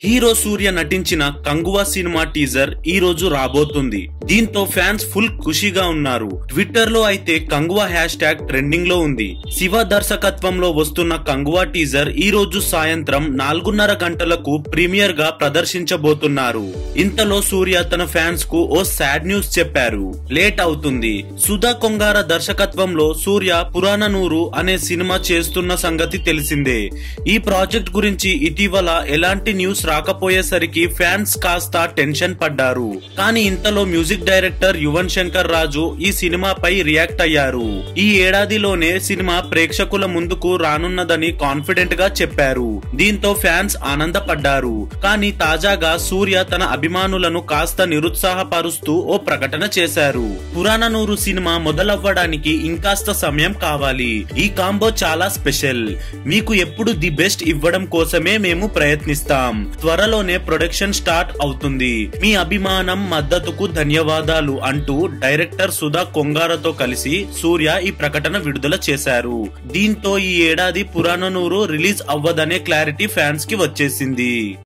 Hero సూర్య నటించిన Kanguva cinema teaser ఈ రోజు రాబోతుంది. దీంతో ఫ్యాన్స్ ఫుల్ ఖుషిగా ఉన్నారు. ట్విట్టర్ లో అయితే కంగువా హ్యాష్ ట్యాగ్ ట్రెండింగ్ లో ఉంది. శివ దర్శకత్వంలో వస్తున్న కంగువా టీజర్ ఈ రోజు సాయంత్రం 4:30 గంటలకు ప్రీమియర్ గా ప్రదర్శించబోతున్నారు. ఇంతలో సూర్య తన ఫ్యాన్స్ కు ఓ సాడ్ న్యూస్ చెప్పారు. లేట్ అవుతుంది. సుధా కొంగార దర్శకత్వంలో సూర్య పురాణనూరు అనే సినిమా చేస్తున్న సంగతి తెలిసిందే. ఈ ప్రాజెక్ట్ గురించి ఇటీవల ఎలాంటి న్యూస్ రాకపోయేసరికి ఫ్యాన్స్ కాస్త టెన్షన్ పడ్డారు. కానీ ఇంతలో మ్యూజిక్ డైరెక్టర్ యువన్ శంకర్ రాజు ఈ సినిమాపై రియాక్ట్ అయ్యారు. ఈ ఏడాదిలోనే సినిమా ప్రేక్షకుల ముందుకు రానున్నదని కాన్ఫిడెంట్ గా చెప్పారు. దీంతో ఫ్యాన్స్ ఆనందపడ్డారు. కానీ తాజాగా సూర్య తన అభిమానులను కాస్త నిరుత్సాహపరుస్తూ ఓ ప్రకటన చేశారు. పురాణనూరు సినిమా మొదలవ్వడానికి ఇంకాస్త సమయం కావాలి. ఈ కాంబో చాలా స్పెషల్. మీకు ఎప్పుడు ది బెస్ట్ ఇవ్వడం కోసమే మేము ప్రయత్నిస్తాం. త్వరలోనే ప్రొడక్షన్ స్టార్ట్ అవుతుంది. మీ అభిమానం మద్దతుకు ధన్యవాదాలు అంటూ డైరెక్టర్ సుధా కొంగారతో కలిసి సూర్య ఈ ప్రకటన విడుదల చేశారు. దీంతో ఈ ఏడాది పురాణనూరు రిలీజ్ అవ్వదనే క్లారిటీ ఫ్యాన్స్ కి వచ్చేసింది.